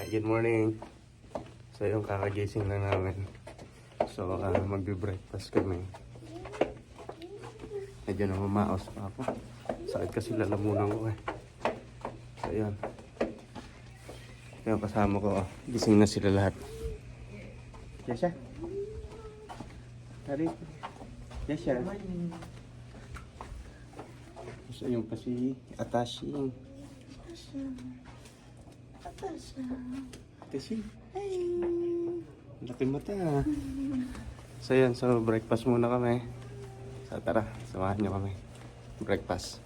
Good morning. So yung kakagising lang namin. So magbe-breakfast kami. Medyo na mamaos pa ako. Sakit kasi lalamunan ko eh. So yun. Yung kasama ko, gising na sila lahat. Yesha? Tari? Yesha? So yung pa si Atashi. Atashi. Hi. Laki mata. So yun, so breakfast muna kami. So tara, samahan nyo kami. Breakfast.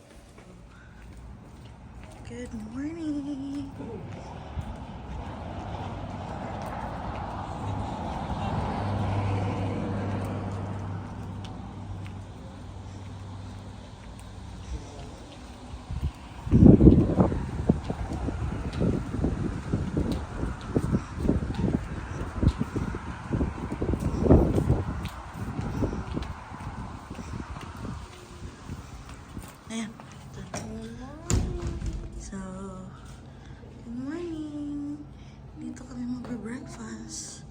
Good morning. Ayan. So, good morning. Dito kami magbe-breakfast.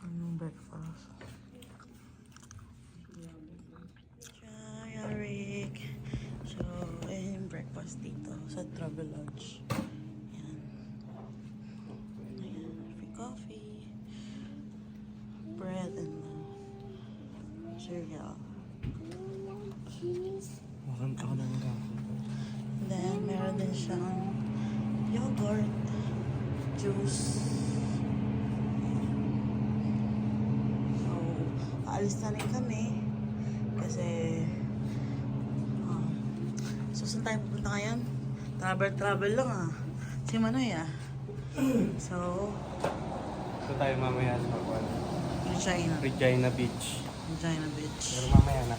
Anong breakfast? Hi, Eric. So, ayun yung breakfast dito sa Travel Lodge. Ayan. Ayan, free coffee, bread, and cereal. Makan ako ng Then, meron din siyang yogurt, juice. So, aalis na rin kami kasi so, saan tayo pupunta ngayon? Travel lang ah. Si Manoy ah. So, tayo mamaya sa Regina Beach. Regina Beach. Pero mamaya na.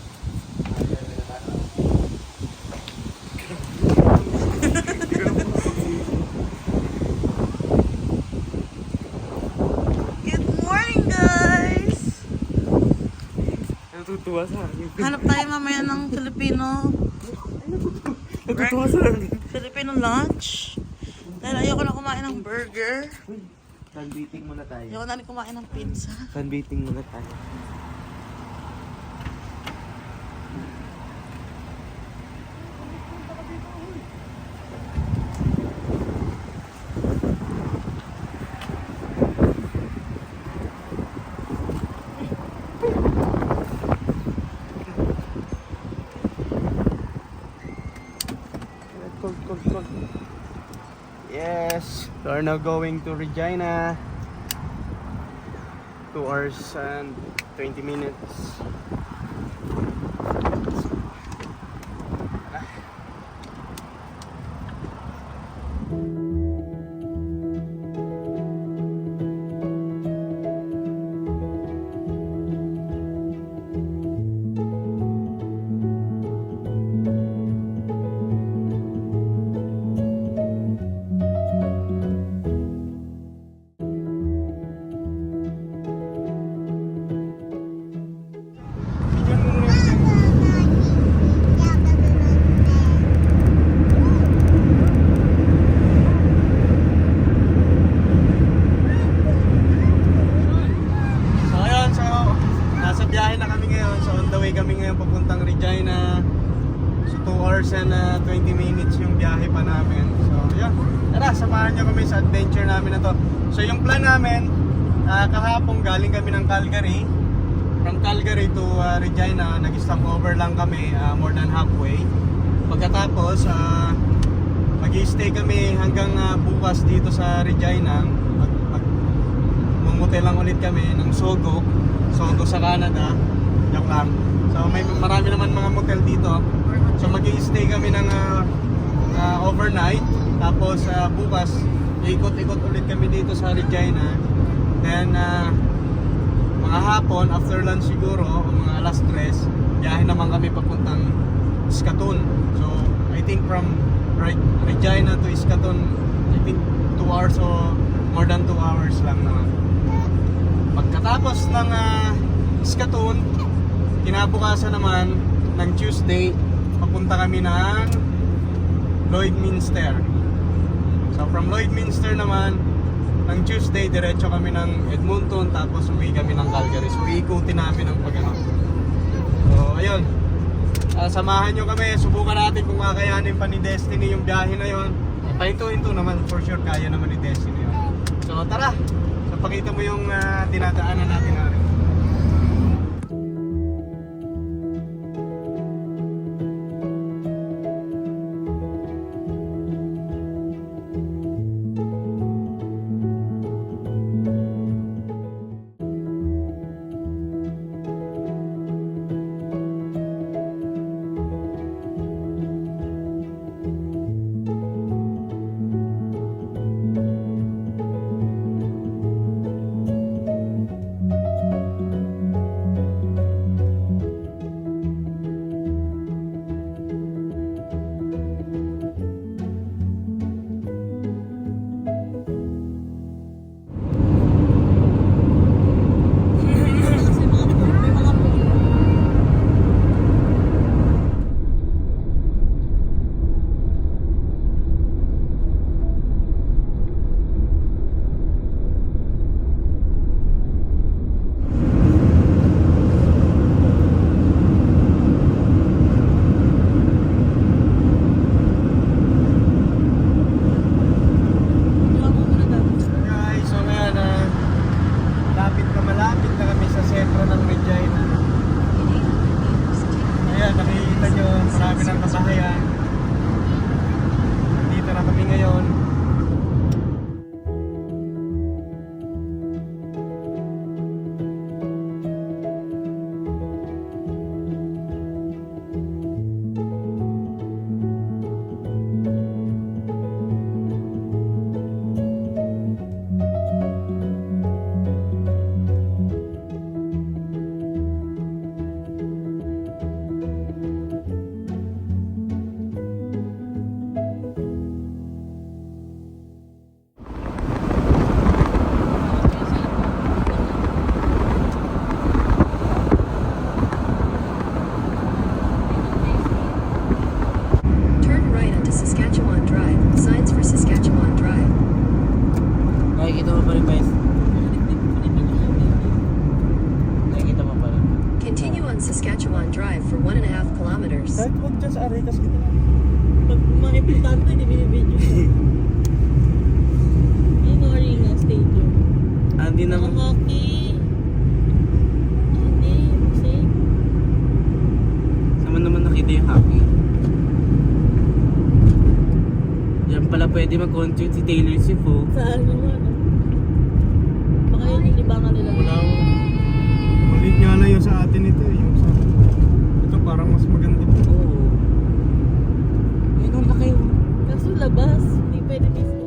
Good morning, guys! Natutuwa sa akin. Hanap tayo mamaya ng Filipino Natutuwa sa akin. Filipino lunch. Dahil ayoko na kumain ng burger. Sunbeating muna tayo. Ayoko na rin kumain ng pizza. Sunbeating muna tayo. Cold. Yes, we are now going to Regina. 2 hours and 20 minutes. Papuntang Regina. So 2 hours and 20 minutes yung biyahe pa namin. So yeah, tara, samahan nyo kami sa adventure namin na to. So yung plan namin, kahapon galing kami ng Calgary. From Calgary to Regina, nag-stop over lang kami, more than halfway. Pagkatapos, mag-i-stay kami hanggang bukas dito sa Regina. Mamutel lang ulit kami ng Sogo sa Canada. Joke lang. So may marami naman mga motel dito. So mag-i-stay kami ng overnight. Tapos bukas ikot-ikot ulit kami dito sa Regina. Then mga hapon, after lunch siguro, o mga alas 3, biyahe naman kami papuntang Saskatoon. So I think from Regina to Iscaton, I think 2 hours o more than 2 hours lang naman. Pagkatapos ng Iscaton, kinabukasan naman ng Tuesday, papunta kami ng Lloydminster. So from Lloydminster naman, ng Tuesday, diretso kami ng Edmonton, tapos uwi kami ng Calgary. So iikutin namin ang pag-ano. So ayun, samahan nyo kami, subukan natin kung kakayanin pa ni Destiny yung biyahe na yun. Pahinto-hinto naman, for sure kaya naman ni Destiny yun. So tara, so pakita mo yung dinadaanan natin na rin. Saskatchewan Drive for 1.5 kilometers. Kahit huwag dyan sa aray kasi Pag mga importante, hindi binibidyo. Ay, mga Arena Stadium. hindi Mga naman. hockey. Hindi, safe. Sama naman nakita yung hockey. Yan pala pwede mag-concert si Taylor Swift, oh. Saan naman? Baka yun yung libangan nila. Wala ko. Malit nga lang yung sa atin ito. Yung sa... Ito parang mas maganda pa. Oo. Ayun, ang laki, oh. Kaso labas, hindi pwede mismo.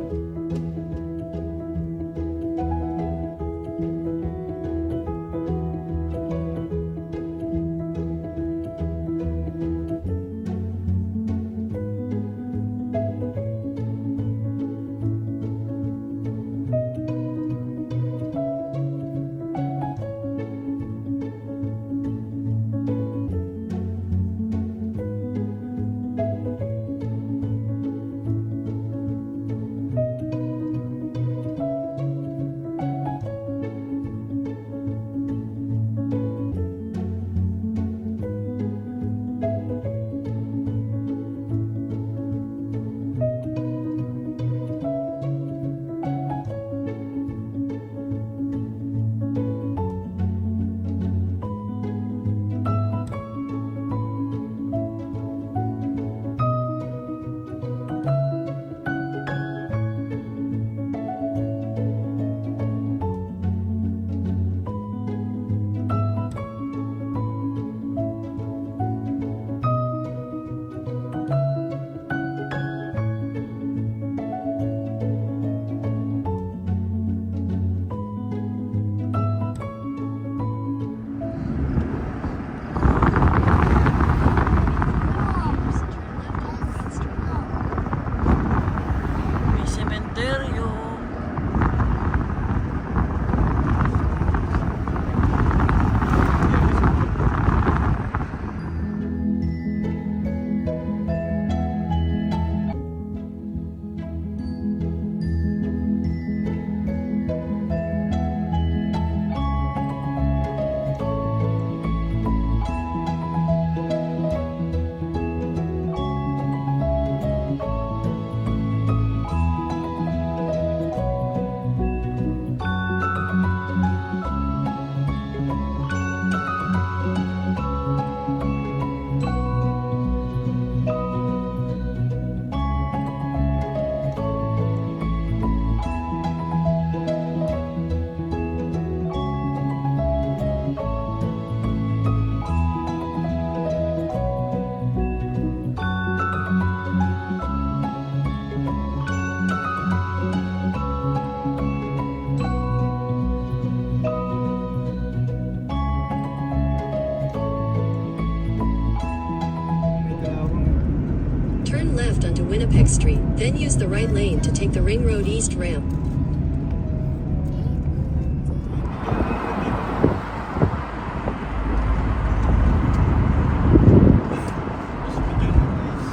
Turn left onto Winnipeg Street, then use the right lane to take the Ring Road East ramp.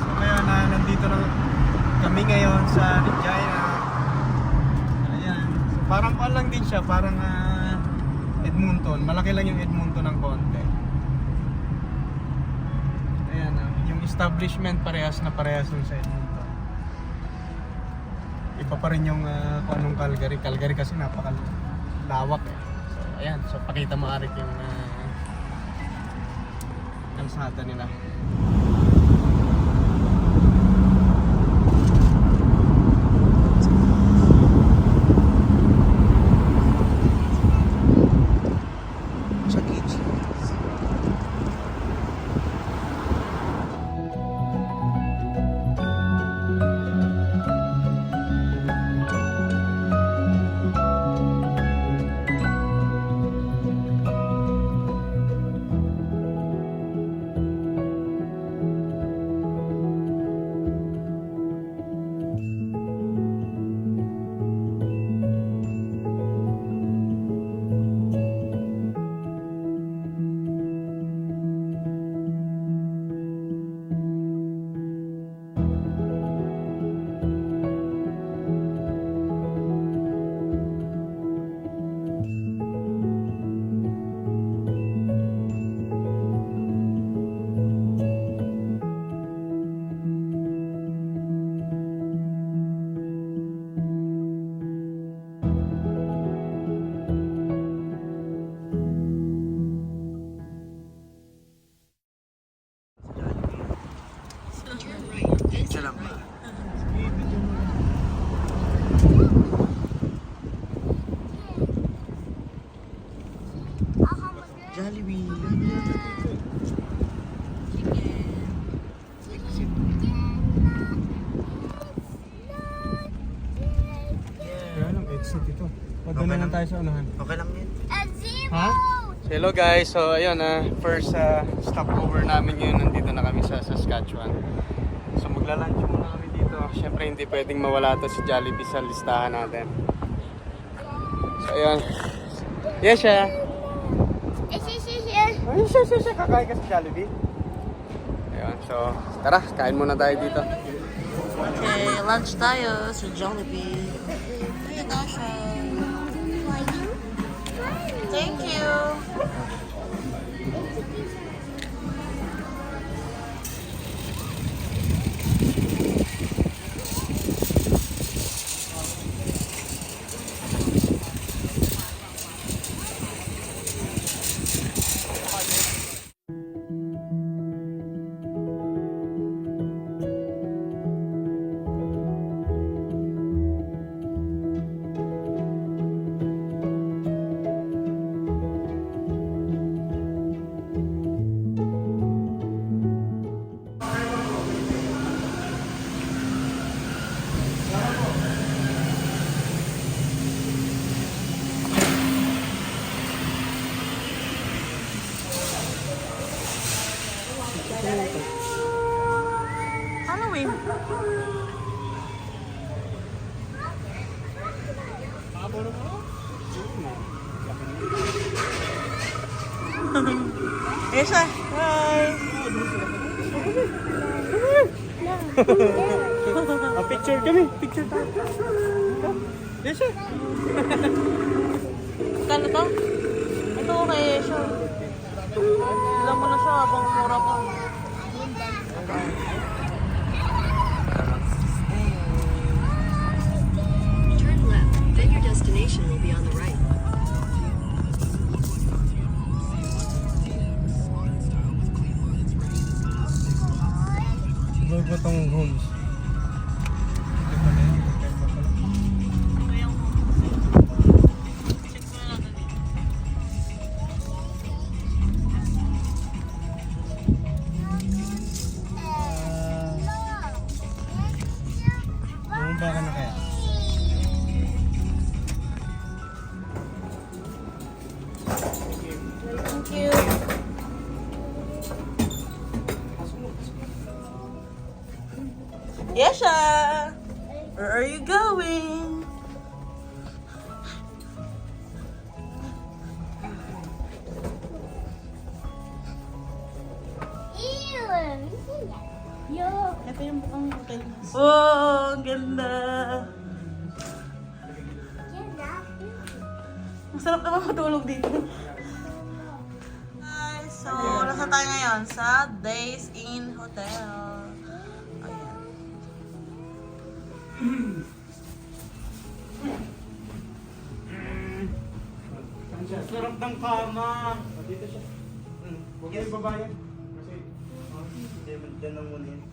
So kaya nandito na kami ngayon sa Regina. Ayan. So parang pan lang din siya, parang Edmonton. Malaki lang yung Edmonton ng konti. Ayan, yung establishment parehas na parehas dun sa Edmonton. Iba pa rin yung kung anong Calgary. Calgary kasi napakalawak eh. So ayan, so pakita mo Arik yung kalsada nila. Chuck E. Cheese. Turn right, then Isa turn lang ba? right. Jollibee. Kaya lang, exit ito. Doon na lang tayo sa unahan. Okay lang yun. Ha? Hello guys, so ayun first stopover namin yun, nandito na kami sa Saskatchewan. So magla-lunch muna kami dito. Siyempre hindi pwedeng mawala to si Jollibee sa listahan natin. So ayun. Yes, siya. Ay, siya. Kakain ka sa Jollibee. Ayun, so tara, kain muna tayo dito. Okay, lunch tayo sa Jollibee. Hey, Dasha. Thank you. Halloween. Esa, hi. Picture kami, picture tayo. Yes, sir. Kano to? Ito kay Esha. Ilan mo na siya habang mura pa. Turn left, then your destination will be on the right. Siguro ba itong homes? Bumaba ka na kaya? Thank you. Yesha! Where are you going? Ito yung bukang hotel. Wow, ang ganda! Masarap naman matulog dito. Guys, so nasa tayo ngayon? Sa Days Inn Hotel. Ayan. Sarap ng kama. Dito siya. Huwag yung babayan. Kasi, hindi man dyan na muna yun.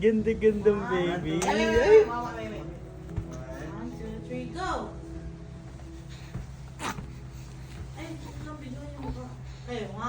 Ganda-gandang baby. Ay, mama, wait. 1, 2, 3, go! Ay, video yung mukha. Okay, 1,